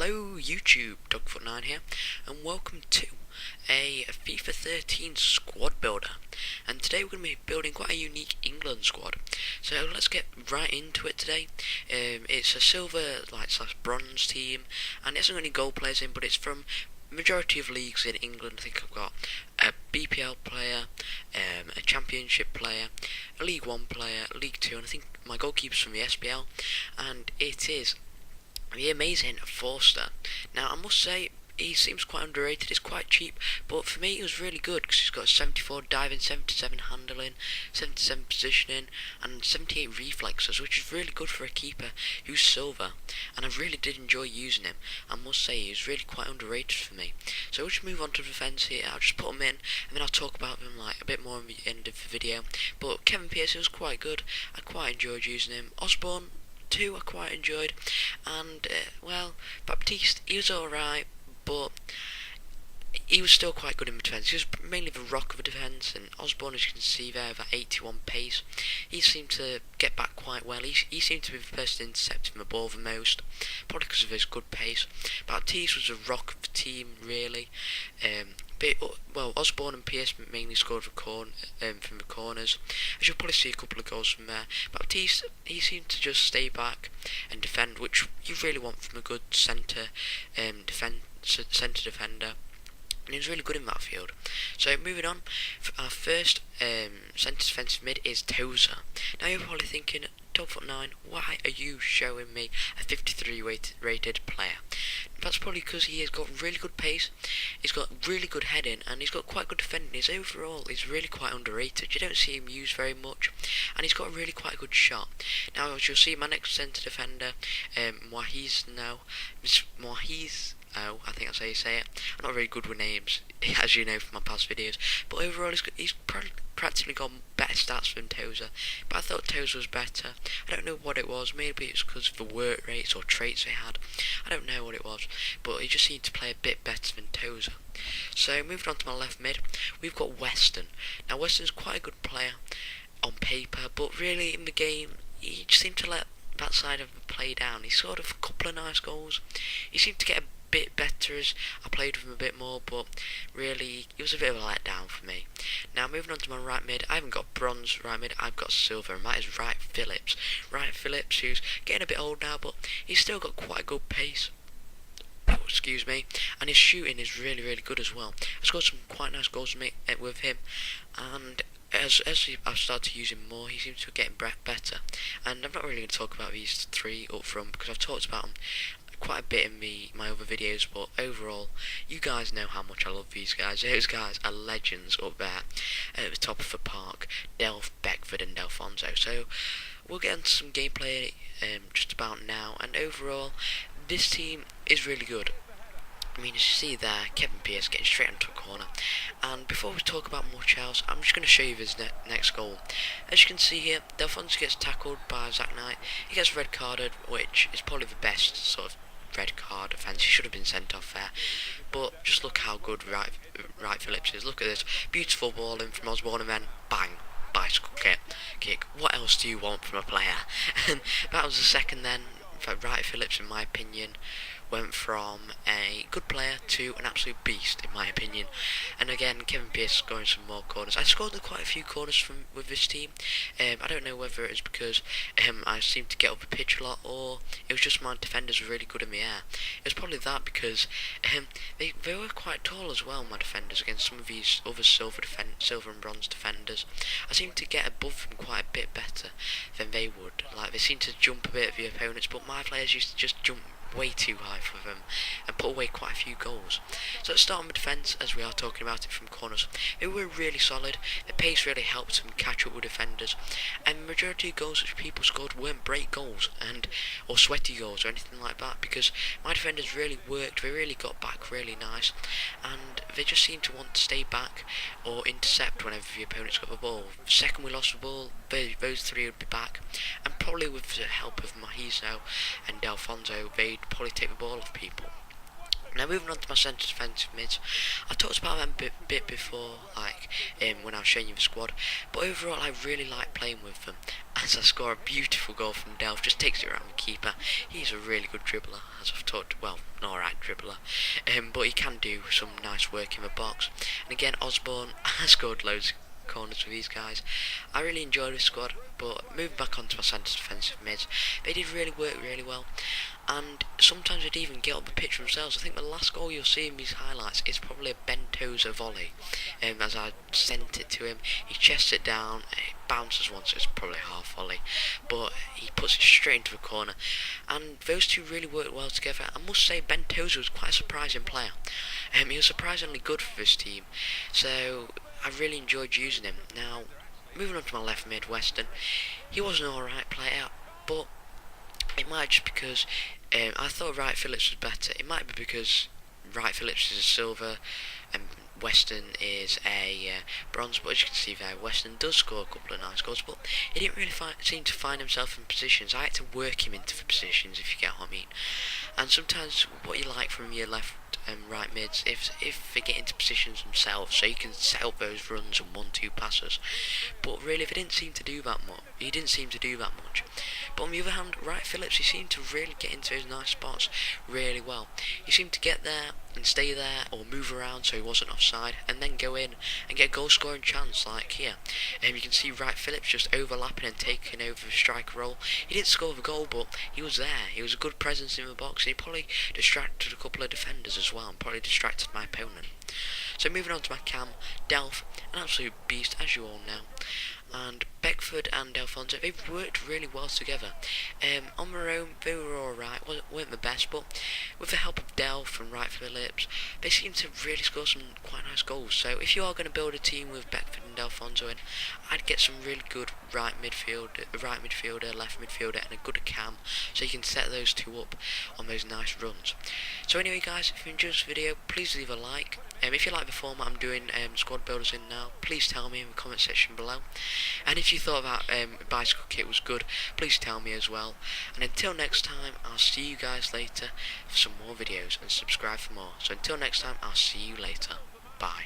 Hello YouTube, Dogfoot9 here, and welcome to a FIFA 13 squad builder. And today we're going to be building quite a unique England squad. So let's get right into it today. It's a silver slash bronze team, and it hasn't got any gold players in, but it's from majority of leagues in England. I think I've got a BPL player, a Championship player, a League 1 player, League 2, and I think my goalkeeper's from the SPL, and it is the amazing Forster. Now I must say he seems quite underrated. He's quite cheap, but for me he was really good because he's got 74 diving, 77 handling, 77 positioning, and 78 reflexes, which is really good for a keeper who's silver. And I really did enjoy using him. I must say he was really quite underrated for me. So we'll just move on to the defence here. I'll just put him in, and then I'll talk about him a bit more in the end of the video. But Kevin Pearce was quite good. I quite enjoyed using him. Osborne too, I quite enjoyed, and Baptiste, he was alright, but he was still quite good in defence. He was mainly the rock of the defence, and Osborne, as you can see there, that 81 pace, he seemed to get back quite well. He seemed to be the person intercepting the ball the most, probably because of his good pace. Baptiste was the rock of the team, really. Osborne and Pearce mainly scored from the corners. As you'll probably see a couple of goals from there. Baptiste, he seemed to just stay back and defend, which you really want from a good centre defender. And he was really good in that field. So moving on, our first centre defensive mid is Tozer. Now you're probably thinking, Dogfoot9, why are you showing me a 53 rated player? That's probably because he has got really good pace, he's got really good heading, and he's got quite good defending. His overall is really quite underrated. You don't see him used very much, and he's got a really quite good shot. Now as you'll see, my next centre defender, Oh, I think that's how you say it. I'm not very good with names, as you know from my past videos. But overall, he's practically got better stats than Tozer. But I thought Tozer was better. I don't know what it was. Maybe it's because of the work rates or traits they had. I don't know what it was. But he just seemed to play a bit better than Tozer. So moving on to my left mid, we've got Weston. Now Weston's quite a good player on paper, but really in the game, he just seemed to let that side of the play down. He scored a couple of nice goals. He seemed to get a bit better as I played with him a bit more, but really it was a bit of a letdown for me. Now moving on to my right mid, I haven't got bronze right mid, I've got silver, and that is Wright Phillips. Wright Phillips, who's getting a bit old now, but he's still got quite a good pace. Oh, excuse me, and his shooting is really, really good as well. I scored some quite nice goals with him, and as I've started to use him more, he seems to be getting better. And I'm not really going to talk about these three up front because I've talked about them quite a bit in my other videos, but overall you guys know how much I love these guys. Those guys are legends up there at the top of the park, Delph, Beckford and Delfonso. So we'll get into some gameplay just about now, and overall this team is really good. I mean, as you see there, Kevin Pearce getting straight onto a corner. And before we talk about much else, I'm just going to show you his next goal. As you can see here, Delfonso gets tackled by Zach Knight. He gets red carded, which is probably the best sort of red card offence. He should have been sent off there. But just look how good Wright Phillips is. Look at this beautiful ball in from Osborne, and then bang, bicycle kick. What else do you want from a player? And that was the second then. Wright Phillips, in my opinion, went from a good player to an absolute beast, in my opinion. And again, Kevin Pearce scoring some more corners. I scored quite a few corners with this team. I don't know whether it was because I seemed to get up the pitch a lot, or it was just my defenders were really good in the air. It was probably that, because they were quite tall as well, my defenders, against some of these other silver and bronze defenders. I seemed to get above them quite a bit better than they would. Like, they seemed to jump a bit at the opponents, but my players used to just jump way too high for them and put away quite a few goals. So let's start on the defence, as we are talking about it from corners. They were really solid. The pace really helped them catch up with defenders, and the majority of goals which people scored weren't break goals or sweaty goals or anything like that, because my defenders really worked. They really got back really nice, and they just seemed to want to stay back or intercept whenever the opponents got the ball. The second we lost the ball, those three would be back, and probably with the help of Mahizo and Delfonso, they'd probably take the ball off people. Now moving on to my centre defensive mids, I talked about them a bit before, like when I was showing you the squad. But overall, I really like playing with them. As I score a beautiful goal from Delph, just takes it around the keeper. He's a really good dribbler, as I've talked. Well, an alright dribbler, but he can do some nice work in the box. And again, Osborne has scored loads of corners with these guys. I really enjoy this squad. But moving back onto my centre defensive mids, they did really work really well. And sometimes they'd even get up the pitch themselves. I think the last goal you'll see in these highlights is probably a Bentosa volley. As I sent it to him, he chests it down, it bounces once, it's probably a half volley, but he puts it straight into the corner. And those two really worked well together. I must say Bentosa was quite a surprising player. He was surprisingly good for this team, so I really enjoyed using him. Now, moving on to my left mid, Weston, he was an alright player, but it might just because I thought Wright Phillips was better. It might be because Wright Phillips is a silver and Weston is a bronze. But as you can see there, Weston does score a couple of nice goals, but he didn't really seem to find himself in positions. I had to work him into the positions, if you get what I mean. And sometimes what you like from your left and right mids, if they get into positions themselves, so you can set up those runs and 1-2 passes. But really, they didn't seem to do that much. He didn't seem to do that much. But on the other hand, Wright Phillips, he seemed to really get into those nice spots really well. He seemed to get there and stay there, or move around so he wasn't offside, and then go in and get a goal scoring chance like here. You can see Wright Phillips just overlapping and taking over the striker role. He didn't score the goal, but he was there. He was a good presence in the box, and he probably distracted a couple of defenders as well, and probably distracted my opponent. So moving on to my cam, Delph, an absolute beast, as you all know. And Beckford and Alfonso, they've worked really well together. On their own, they were alright, weren't the best, but with the help of Delph and Wright Phillips, they seem to really score some quite nice goals. So if you are going to build a team with Beckford and Alfonso in, I'd get some really good right midfielder, left midfielder, and a good cam, so you can set those two up on those nice runs. So anyway guys, if you enjoyed this video, please leave a like. If you like the format I'm doing squad builders in now, please tell me in the comment section below. And if you thought that bicycle kit was good, please tell me as well. And until next time, I'll see you guys later for some more videos, and subscribe for more. So until next time, I'll see you later. Bye.